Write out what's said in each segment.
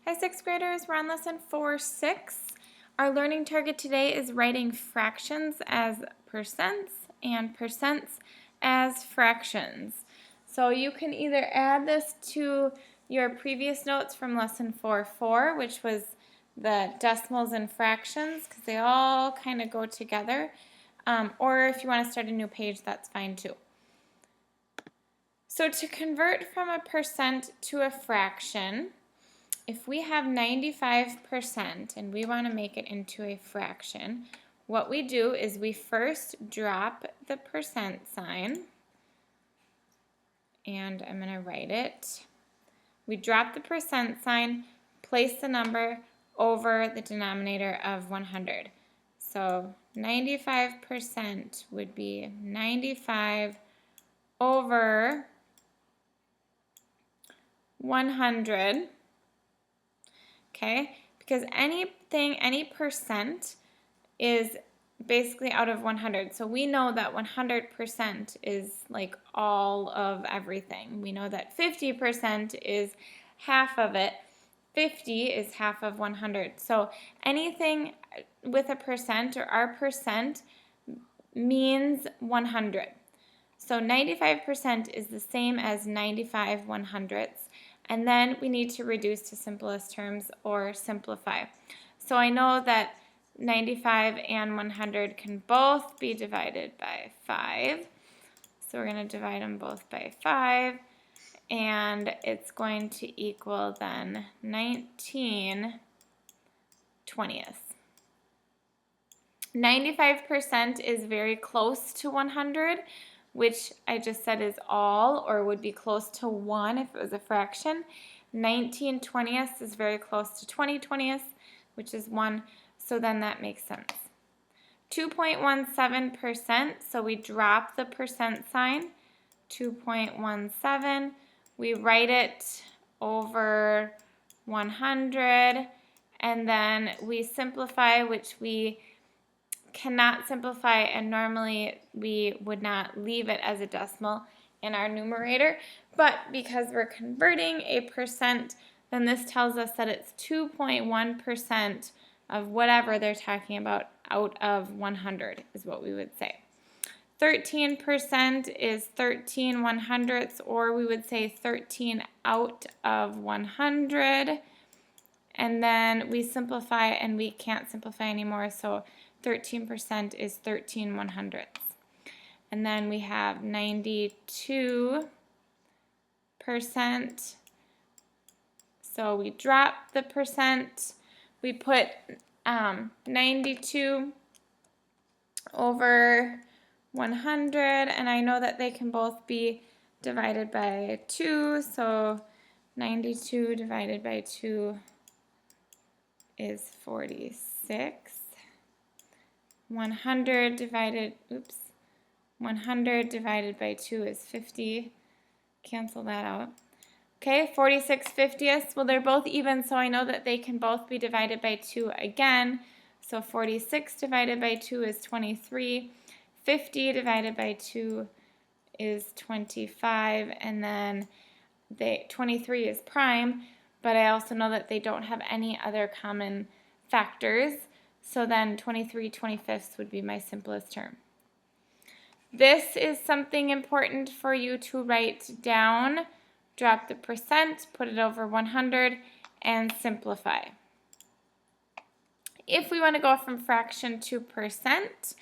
Hi, sixth graders. We're on lesson 4-6. Our learning target today is writing fractions as percents and percents as fractions. So you can either add this to your previous notes from lesson 4-4, which was the decimals and fractions, because they all kind of go together. Or if you want to start a new page, that's fine too. So to convert from a percent to a fraction, if we have 95% and we want to make it into a fraction, what we do is we first drop the percent sign, and I'm going to write it. We drop the percent sign, place the number over the denominator of 100. So 95% would be 95 over 100. Okay, because any percent is basically out of 100. So we know that 100% is like all of everything. We know that 50% is half of it. 50 is half of 100. So anything with a percent or our percent means 100. So 95% is the same as 95 100ths. And then we need to reduce to simplest terms or simplify. So I know that 95 and 100 can both be divided by 5. So we're going to divide them both by 5. And it's going to equal then 19 20ths. 95% is very close to 100, which I just said is all, or would be close to 1 if it was a fraction. 19 20ths is very close to 20 20ths, which is 1, so then that makes sense. 2.17%, so we drop the percent sign, 2.17. We write it over 100, and then we simplify, which we cannot simplify, and normally we would not leave it as a decimal in our numerator, but because we're converting a percent, then this tells us that it's 2.1% of whatever they're talking about out of 100 is what we would say. 13% is 13 100ths, or we would say 13 out of 100, and then we simplify and we can't simplify anymore, so 13% is 13 100ths. And then we have 92%. So we drop the percent. We put 92 over 100, and I know that they can both be divided by 2. So 92 divided by 2 is 46. 100 divided by 2 is 50. Cancel that out. Okay, 46 50ths. Well, they're both even, so I know that they can both be divided by 2 again. So 46 divided by 2 is 23. 50 divided by 2 is 25. And then 23 is prime, but I also know that they don't have any other common factors. So then 23 25ths would be my simplest term. This is something important for you to write down. Drop the percent, put it over 100, and simplify. If we want to go from fraction to percent,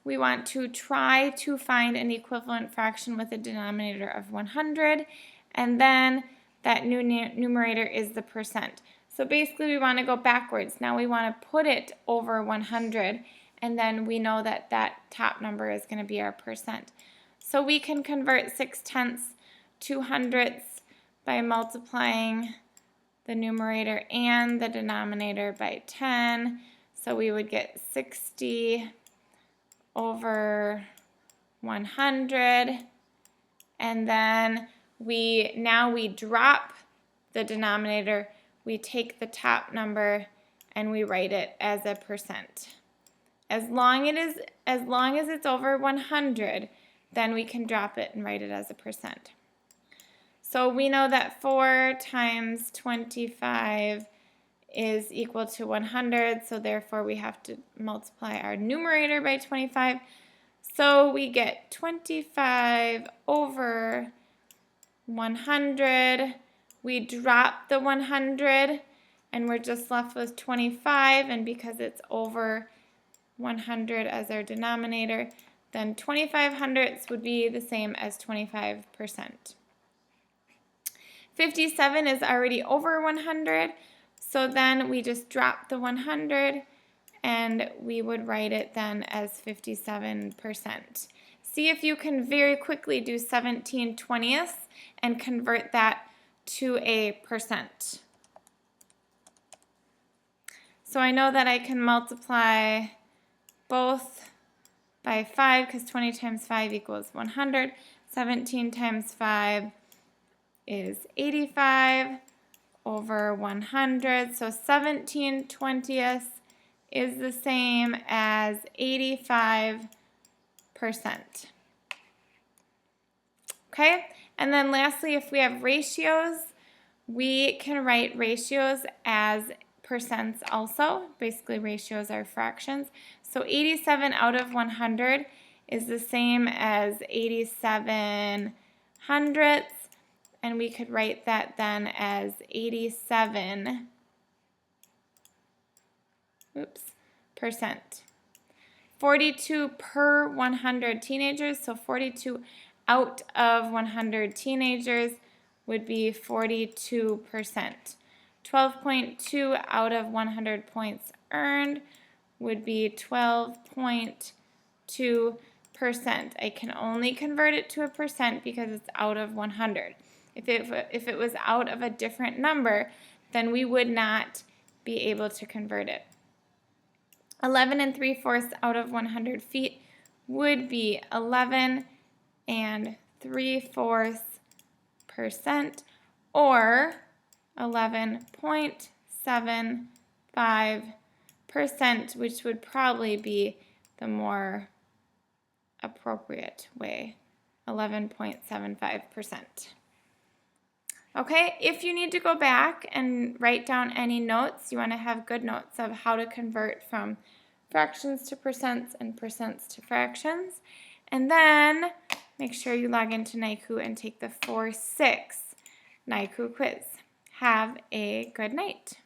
we want to try to find an equivalent fraction with a denominator of 100, and then that new numerator is the percent. So basically we want to go backwards. Now we want to put it over 100, and then we know that that top number is going to be our percent. So we can convert 6/10 to hundredths by multiplying the numerator and the denominator by 10. So we would get 60 over 100, and then now we drop the denominator. We take the top number and we write it as a percent. As long as it's over 100, then we can drop it and write it as a percent. So we know that 4 times 25 is equal to 100, so therefore we have to multiply our numerator by 25. So we get 25 over 100. We drop the 100 and we're just left with 25, and because it's over 100 as our denominator, then 25 hundredths would be the same as 25%. 57 is already over 100, so then we just drop the 100 and we would write it then as 57%. See if you can very quickly do 17/20 and convert that to a percent. So I know that I can multiply both by 5 because 20 times 5 equals 100. 17 times 5 is 85 over 100. So 17/20 is the same as 85%. Okay, and then lastly, if we have ratios, we can write ratios as percents also. Basically, ratios are fractions. So 87 out of 100 is the same as 87 hundredths, and we could write that then as 87 percent. 42 per 100 teenagers, so 42 out of 100 teenagers would be 42%. 12.2 out of 100 points earned would be 12.2%. I can only convert it to a percent because it's out of 100. If it was out of a different number, then we would not be able to convert it. 11 3/4 out of 100 feet would be 11 3/4%, or 11.75%, which would probably be the more appropriate way, 11.75%. Okay, if you need to go back and write down any notes, you want to have good notes of how to convert from fractions to percents and percents to fractions. And then make sure you log into NICU and take the 4-6 NICU quiz. Have a good night.